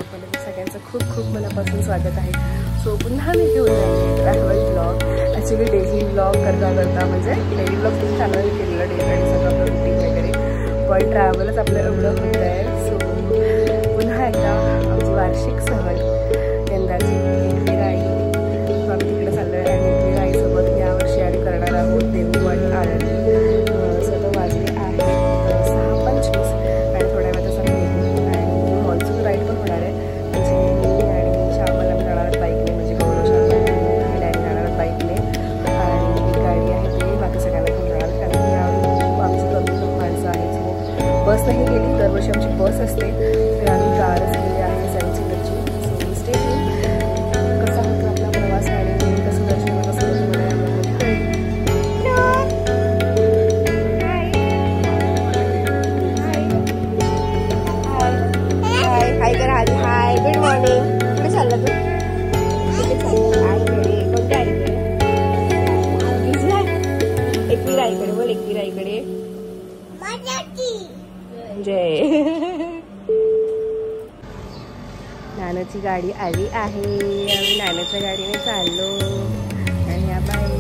ब्लॉगमध्ये सगळ्यांचं खूप खूप मनापासून स्वागत आहे. सो पुन्हा मी घेऊन आले travel blog. Actually daily blog करता म्हणजे डेली ब्लॉग खूप चांगला केलेलं डेली आणि सगळं आपलं रुटीन वगैरे, पण ट्रॅव्हलच आपलं एवढं होत आहे. सो पुन्हा एकदा आमची वार्षिक सहल यंदाची एकवीर आई, आम्ही तिकडे चाललो आहे आणि एकवीर आईसोबत यावर्षी आम्ही करणार आहोत देहू आणि आळंदी. सगळं वाजले आहे 6:25 आणि थोड्या वेळात असं निघू आणि मॉन्सून राईड पण होणार आहे. म्हणजे मी आणि श्यामल आम्ही जाणार आहोत बाईकने, म्हणजे गौरव श्यामल डॅडी जाणार आहोत बाईकने आणि एक गाडी आहे ते बाकी सगळ्यांना घेऊन जाणार, कारण की यावेळी खूप आमची कमी माणसं आहेत. सो बस नाही गेली, दरवर्षी आमची बस असते, तर आम्ही कारच गेली आहे सेन्सिटरची. सो स्टे कसा होतो आपला प्रवास आणि कसं दर्शन कसं होतं मला यामध्ये कळेल. हाय करा आधी. हाय, गुड मॉर्निंग. कुठे चाललं तू? आईकडे. कोणत्या आईकडे? एकवीर आईकडे. बोल एकवीर आईकडे जय. नानाची गाडी आली आहे, आम्ही नानाच्या गाडीने चाललो आणि या बाई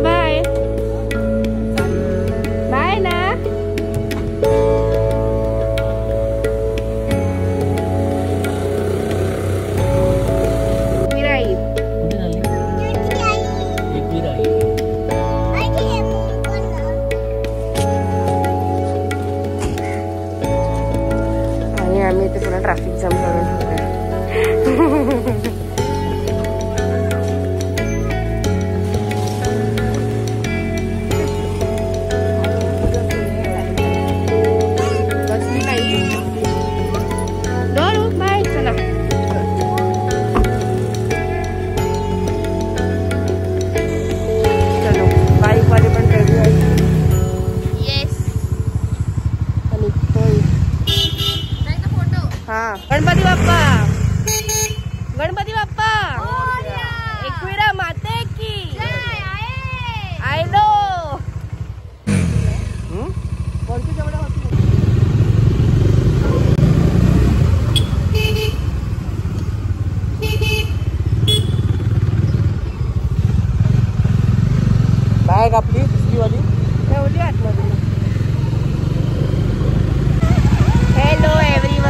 बाय बाय ना. आणि आम्ही इथे पुन्हा ट्रॅफिक जाम करून गणपती बाप्पा. गणपती बाप्पा. एकविरा माते की आय नो. बॅग आपली वाली एवढी आतमध्ये. Hello everyone.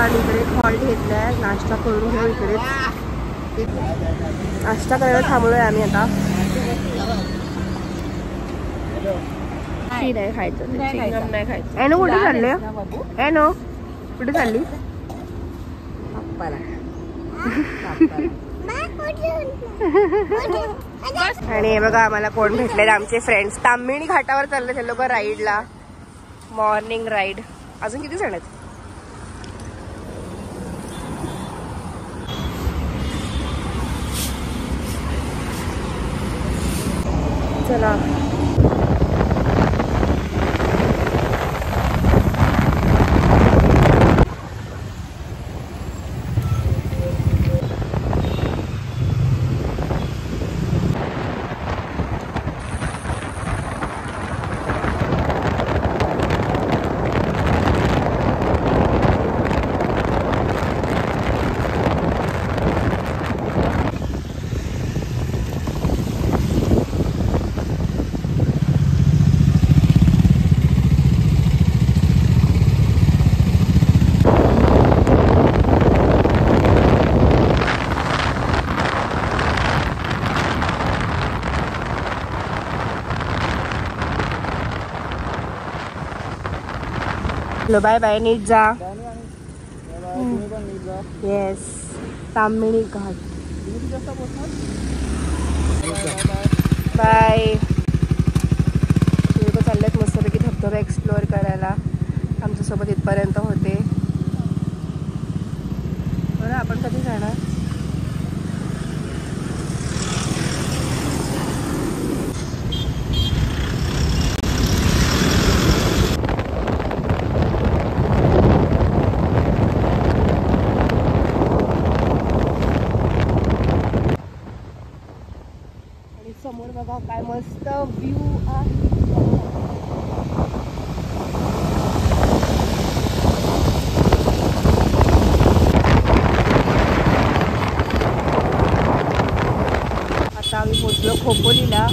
इकडे हॉल्ट घेतलाय, नाश्ता करून घेऊ. इकडे नाश्ता करायला थांबलोय आम्ही आता. नाही खायचं, नाही खायचं. एनो कुठे चालले? एनो कुठे चालली? आणि हे बघा आम्हाला कोण भेटले, आमचे फ्रेंड्स. तामिणी घाटावर चालले ते लोक राईडला, मॉर्निंग राईड. अजून किती जण आहेत? चला बाय बाय, नीट जा. येस, ताम्हिणी घाट. बाय. लोक चाललेत मस्तपैकी धबधबा एक्सप्लोअर करायला. आमच्यासोबत इथपर्यंत होते. बरं, आपण कधी जाणार? समोर बघा काय मस्त व्ह्यू आहे. आता आम्ही पोचलो खोपोलीला.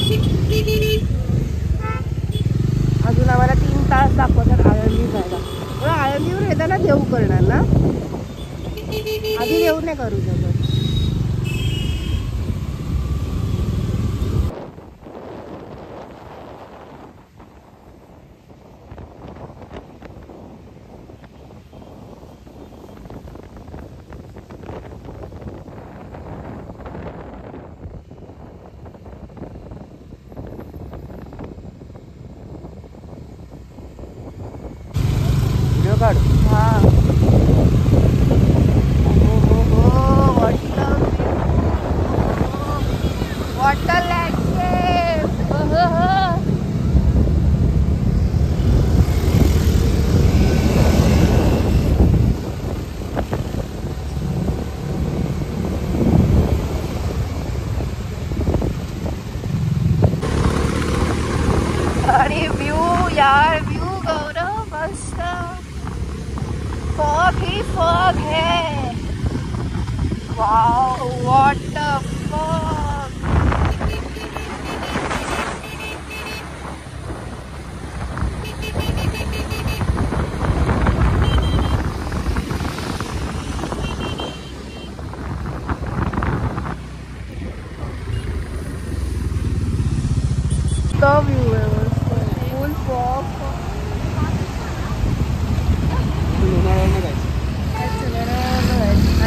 अजून आम्हाला 3 तास दाखवतात आळंदी जायला. पण आळंदीवर येताना देऊ करणार ना, आधी देऊ नाही करू शकत. हा, वॉटर लँडस्केप. आणि व्ह्यू यार, व्ह्यू गौरव मस्त. फॉग ही फॉग है. Wow, what the fog. तो व्ह्यू आहे मस्त, फुल फॉग.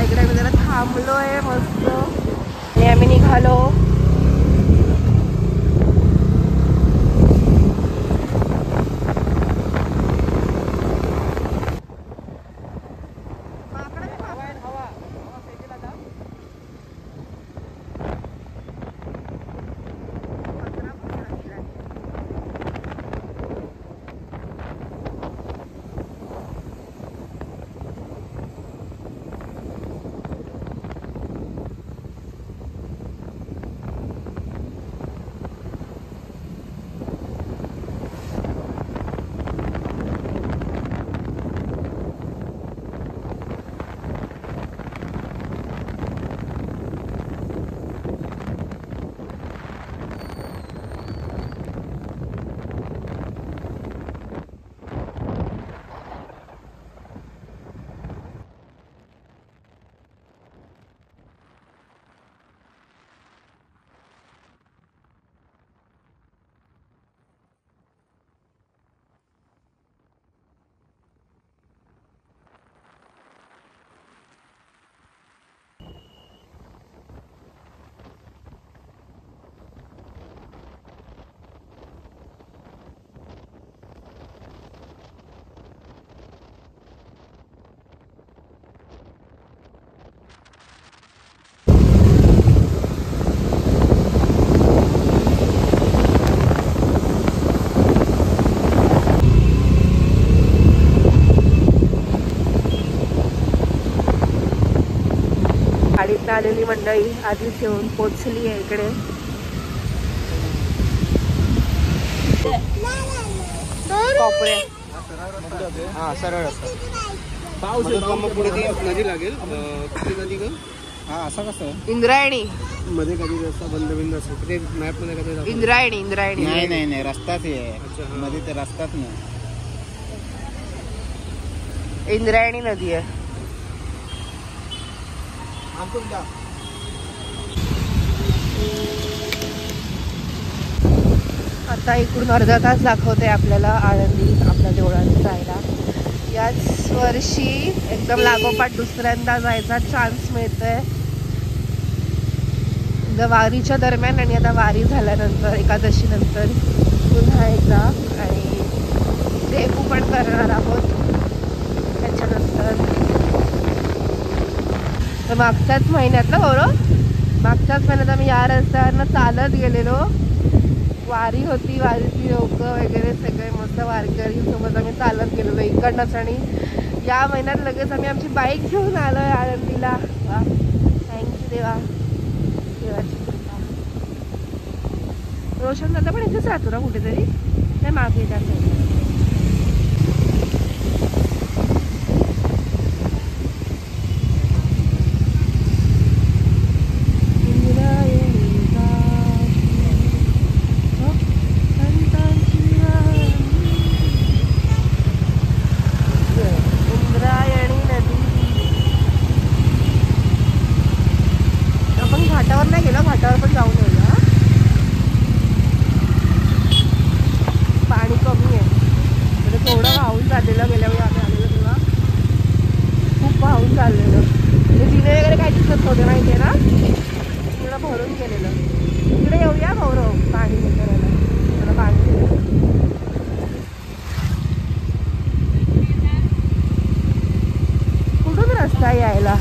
इकडे आम्ही जरा थांबलोय मस्त आणि आम्ही निघालो. गाडीतनं आलेली मंडळी आधीच येऊन पोचली आहे इकडे. हा, सरळ असतं. पाऊस येतो मग पुढे ती नदी लागेल. कुठली नदी ग? हा, असं कसं इंद्रायणी मध्ये कधी रस्ता बंद असतो ते मॅप मध्ये कधी इंद्रायणी. इंद्रायणी नाही रस्ताच आहे मध्ये, ते रस्ताच नाही. इंद्रायणी नदी आहे. आता इकडून अर्धा तास दाखवते आपल्याला आळंदी आपल्या देवळात जायला. याच वर्षी एकदम लागोपाठ दुसऱ्यांदा जायचा चान्स मिळतोय. वारीच्या दरम्यान आणि आता वारी झाल्यानंतर एकादशी नंतर पुन्हा एकदा. आणि देहू पण करणार आहोत त्याच्यानंतर. तर मागच्याच महिन्यात ना गौरव, मागच्याच महिन्यात आम्ही या रस्त्यावरनं चालत गेलेलो. वारी होती, वारीची लोक वगैरे सगळे मस्त वारकरी सोबत आम्ही चालत गेलेलो इकडनंच. आणि या महिन्यात लगेच आम्ही आमची बाईक घेऊन आलो आहे आळंदीला. वा, थँक्यू देवा, देवाची कृपा. रोशन दादा पण इथेच राहतो ना कुठेतरी, नाही मागे त्या साईडला. यायला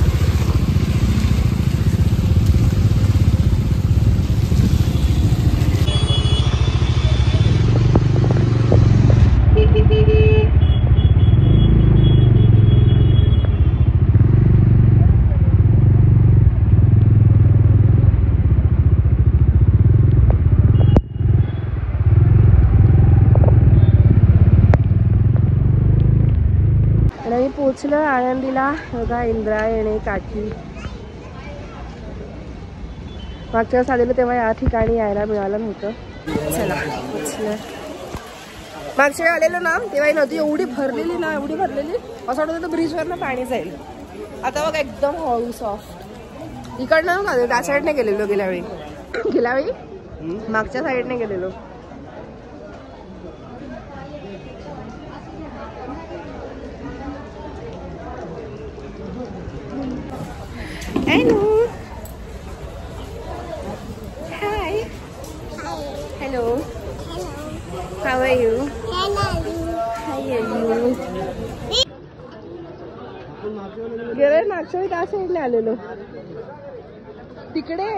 पोचलो आळंदीला. बघा इंद्रायणी काठी. मागच्या वेळेस आलेलो तेव्हा या ठिकाणी यायला मिळालं नव्हतं. चला पोचलो. मागच्या वेळी आलेलो ना तेव्हा नदी एवढी भरलेली ना, एवढी भरलेली असं वाटत होतं ब्रिजवर ना पाणी जाईल. आता बघा एकदम हळू सॉफ्ट. इकडनं ना त्या साईडने गेलेलो गेल्या वेळी मागच्या साईडने गेलेलो. Hello. Hi. Hello. How are you? How are you? गेले मागच्या वेळी त्या साईडने आलेलो तिकडे.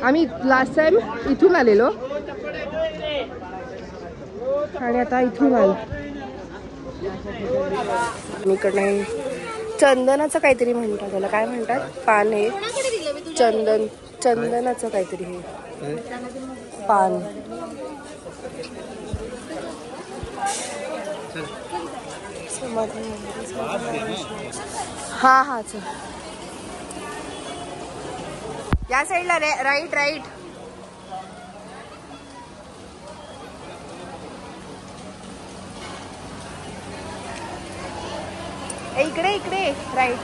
आम्ही लास्ट टाइम इथून आलेलो आणि आता इथून आलो. इकडे चंदनाचं काहीतरी म्हणतात, त्याला काय म्हणतात, पान आहे चंदन, चंदनाचं काहीतरी हे पान. हा हा चल या साईडला राईट राईट. इकडे इकडे राईट.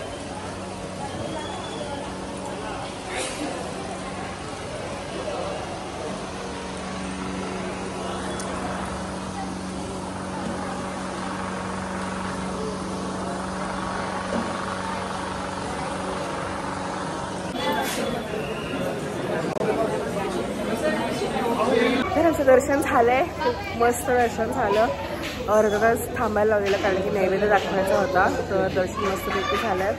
तर असं दर्शन झालंय, खूप मस्त दर्शन झालं. अर्धा तास थांबायला लावलेलं कारण की नैवेद्य दाखवायचा होता. तर दर्शन मस्तपैकी झालंय.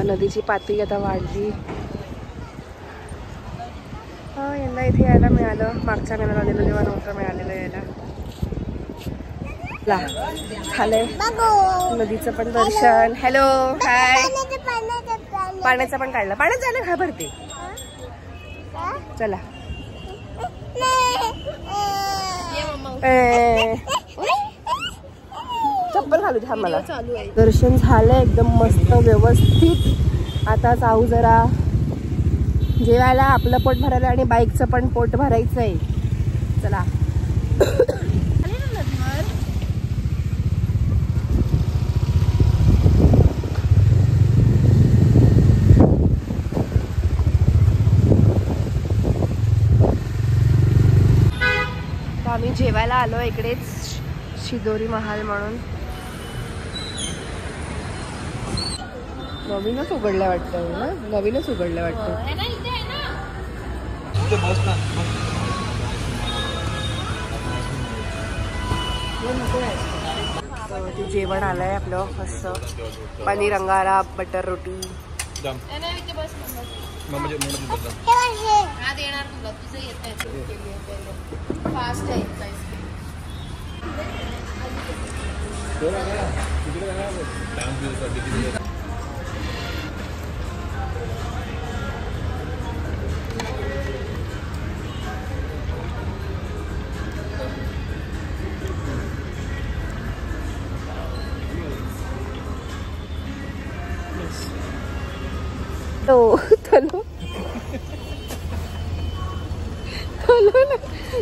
नदीची पातळी आता वाढली. यंदा इथे यायला मिळालं. मागच्या महिन्यात आलेलं तेव्हा नव्हतं मिळालेलं यायला. झालंय नदीचं पण दर्शन. Hello hi. पाण्याचं पण काढलं. पाण्यात जायला काय भरते. चला चप्पल घालू दे मला. दर्शन झालंय एकदम मस्त व्यवस्थित. आता जाऊ जरा जेवायला. आपलं पोट भरायला आणि बाईकचं पण पोट भरायचं आहे. चला आम्ही जेवायला आलो इकडेच शिदोरी महाल म्हणून. नवीनच उघडलं वाटतं ना, नवीनच उघडलं वाटतं. ते जेवण आलंय आपलं मस्त. पनीर अंगारा, बटर रोटी. फास्ट आहे.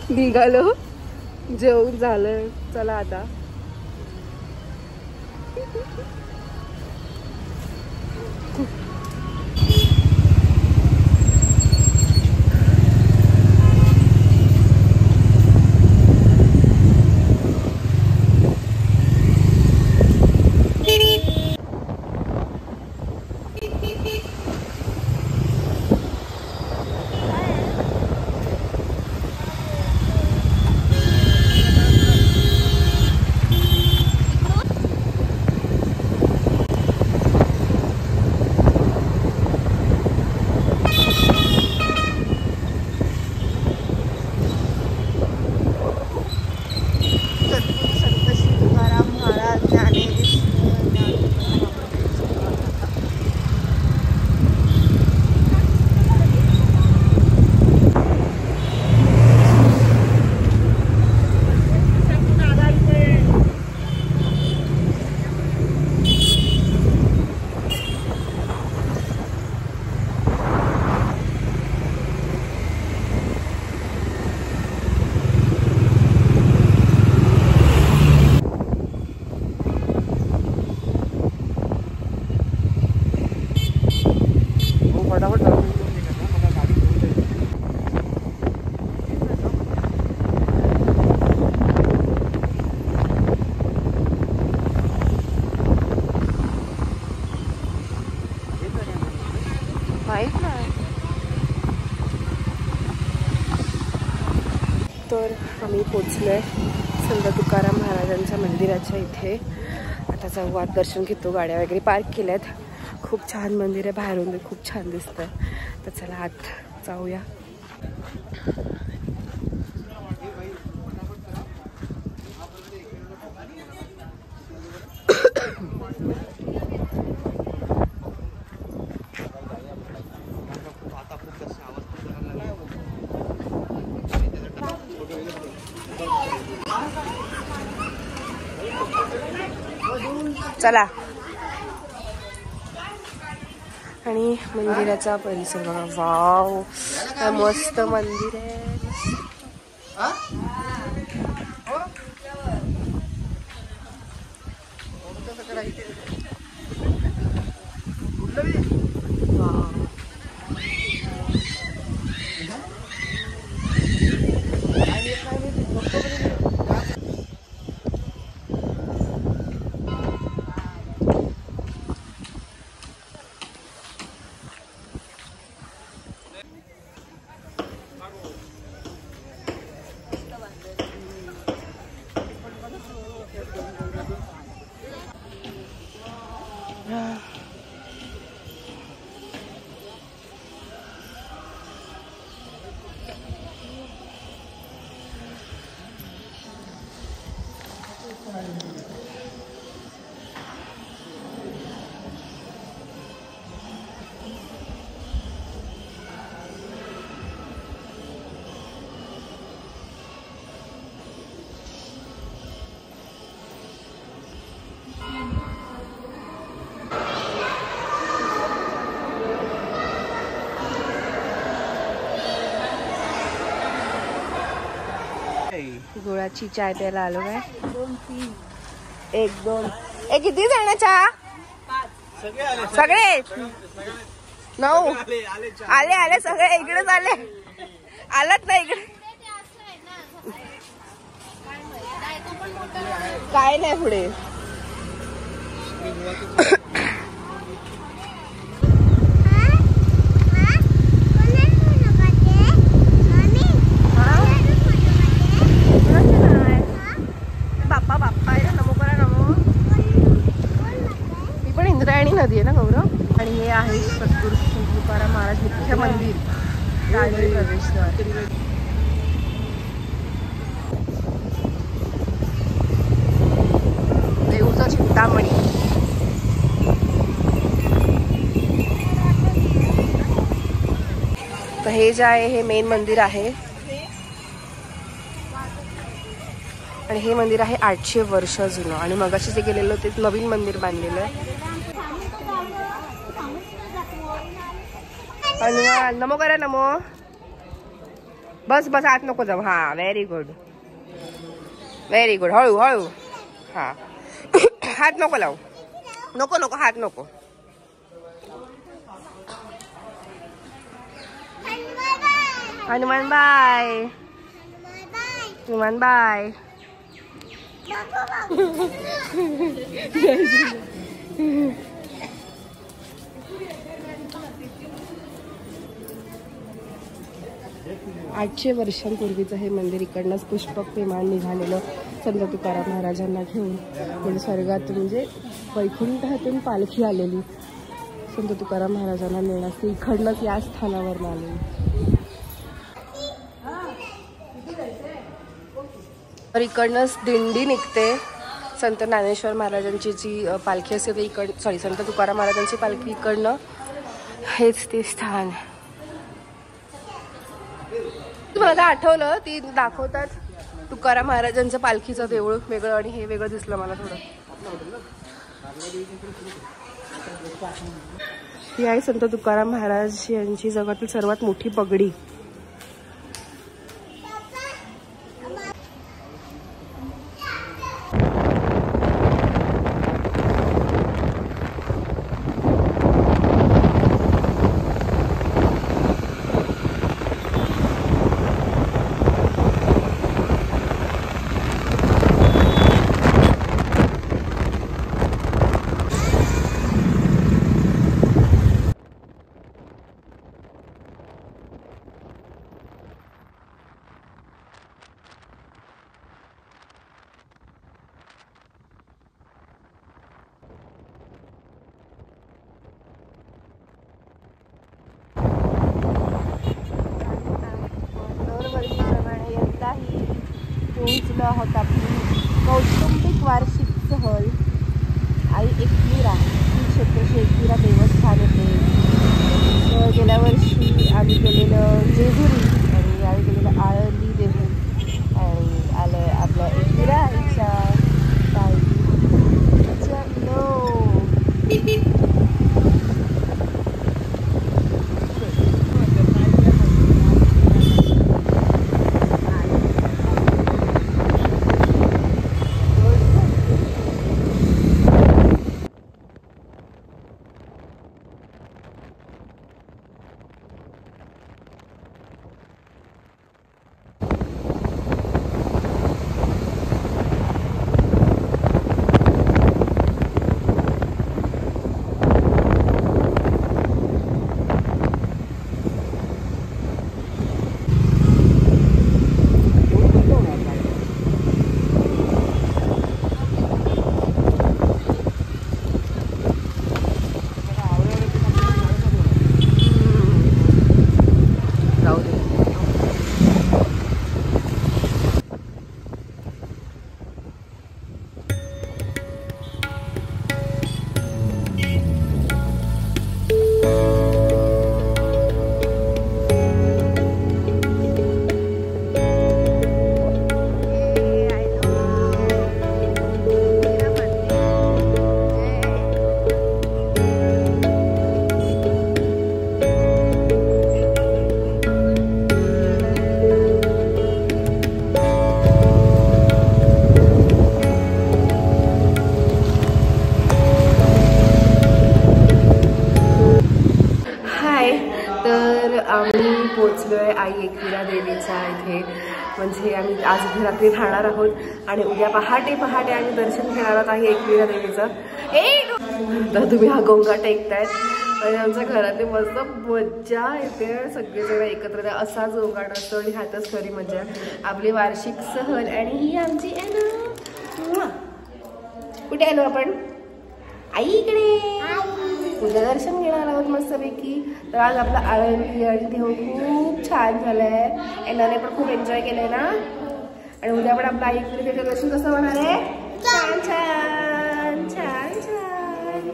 निघालो जेवून झालं. चला आता तर आम्ही पोचलोय संत तुकाराम महाराजांच्या मंदिराच्या इथे. आता जाऊ आत, दर्शन घेतो. गाड्या वगैरे पार्क केल्यात. खूप छान मंदिर आहे, बाहेरून खूप छान दिसतं. तर चला आत जाऊया. चला. आणि मंदिराचा परिसर बघा. वाव, काय मस्त मंदिर आहे. गुळाची चाय प्यायला आलो काय. 2 3 1 2 ए किती जण चहा. सगळे 9 आले सगळे इकडेच आले. आलात ना इकडे. काय नाही पुढे. बाप्पा बाप्पा आहे ना, नमो करा नमो. ही पण इंद्रायणी नदी आहे ना गौरव. आणि हे आहे सद्गुरू तुकाराम महाराज मुख्य मंदिर, राजवाडी प्रवेशद्वार. देऊचा चिंतामणी. तर हे जे आहे हे मेन मंदिर आहे आणि हे मंदिर आहे 800 वर्ष जुनं. आणि मगाशी जे गेलेलो ते नवीन मंदिर बांधलेलं आहे. हनुमान नमो करा नमो. बस बस आत नको जाऊ. हा व्हेरी गुड व्हेरी गुड. हळू हळू. हा हात नको लावू. नको नको हात नको. हनुमान बाय. हनुमान बाय. आठशे वर्षांपूर्वीचं हे मंदिर. इकडनंच पुष्पक विमान निघालेलं संत तुकाराम महाराजांना घेऊन. म्हणजे स्वर्गातून म्हणजे वैकुंठातून पालखी आलेली संत तुकाराम महाराजांना नेण्यास इकडनंच या स्थानावर आलेली. तर इकडनंच दिंडी निघते. संत ज्ञानेश्वर महाराजांची जी पालखी असते ती संत तुकाराम महाराजांची पालखी इकडनं. हेच ते स्थान. तुम्हाला आठवलं ती दाखवतात तुकाराम महाराजांचं पालखीचं देऊळ वेगळं आणि हे वेगळं दिसलं मला थोडं. ही आहे संत तुकाराम महाराज यांची जगातील सर्वात मोठी पगडी. पोहोचलो आहोत आपली कौटुंबिक वार्षिक सहल. आई एकविरा ही क्षेत्राची एकविरा देवस्थान येते. गेल्या वर्षी आम्ही गेलेलं जेजुरी आणि यावेळी गेलेलं आळंदी देहू आणि आलं आपल्या एकविरा आईच्या आम्ही पोचलोय आई एकविरा देवीच्या इथे. म्हणजे आम्ही आज रात्री राहणार आहोत आणि उद्या पहाटे पहाटे आम्ही दर्शन घेणार आहोत आहे एकविरा देवीचं। तर तुम्ही हा गोंगाट ऐकतायत आणि आमच्या घरात मस्त मज्जा येते, सगळेजण एकत्र असाच गोंगाट असतो आणि ह्यातच खरी मज्जा आपली वार्षिक सहल। आणि ही आमची एना, कुठे आलो आपण? आईकडे पूजा दर्शन घेणार आहोत मस्तपैकी। तर आज आपला आळंदी आणि देव खूप छान झालंय, एनाने पण खूप एन्जॉय केलंय ना। आणि उद्या पण आपलं आईकडे देवीचं दर्शन कसं होणार आहे? छान छान छान छान।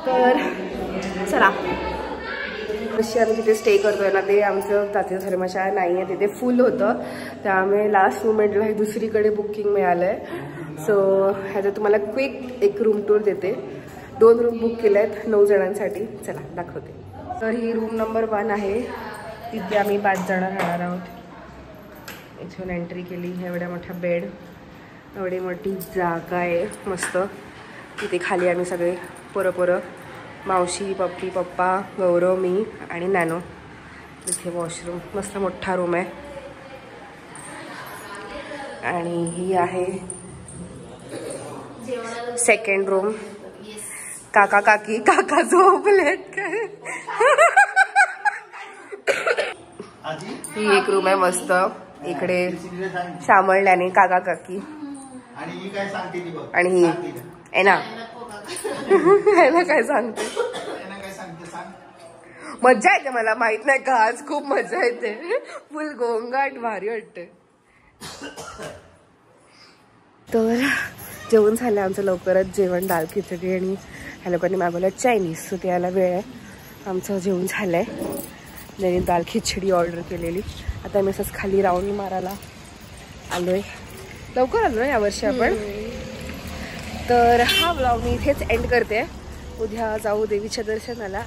तर चला, जशी आम्ही तिथे स्टे करतोय ना ते आमचं जातीय धर्मशाळा नाही आहे, तिथे फुल होतं, त्यामुळे लास्ट मोमेंटला हे दुसरीकडे बुकिंग मिळालंय। सो ह्याचं तुम्हाला क्विक एक रूम टूर देते। 2 रूम बुक केले आहेत 9 जणांसाठी, चला दाखवते। तर ही रूम नंबर 1 आहे, तिथे आम्ही 5 जण राहणार आहोत। इथून एंट्री केली, एवढ्या मोठा बेड, एवढी मोठी जागा आहे मस्त। तिथे खाली आम्ही सगळे पोरं, मावशी, पप्पी, पप्पा, गौरव, मी आणि नॅनो। इथे वॉशरूम, मस्त मोठा रूम आहे। आणि ही आहे सेकंड रूम। काका काकी, काका झोपलेत काय? ही एक रूम आहे मस्त, इकडे शामळल्याने काका काकी आणि ही आहे ना काय सांगते, मज्जा येते मला माहित नाही का, आज खूप मजा येते, फुल गोंगाट भारी वाटते। तर जेवण झालं आमचं लवकरच, जेवण दाल खिचडी आणि ह्या लोकांनी मागवलं चायनीज, सो ते यायला वेळ आहे। आमचं जेवण झालंय, त्यांनी दाल खिचडी ऑर्डर केलेली। आता मी असंच खाली राऊंड मारायला आलोय, लवकर आलो ना यावर्षी आपण। तर हा व्लॉग मी इथेच एंड करते, उद्या जाऊ देवीच्या दर्शनाला।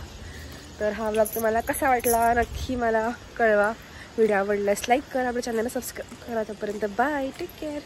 तर हा व्लॉग तुम्हाला कसा वाटला नक्की मला कळवा, व्हिडिओ आवडल्यास लाईक करा, आपल्या चॅनलला सबस्क्राईब करा। तोपर्यंत बाय, टेक केअर।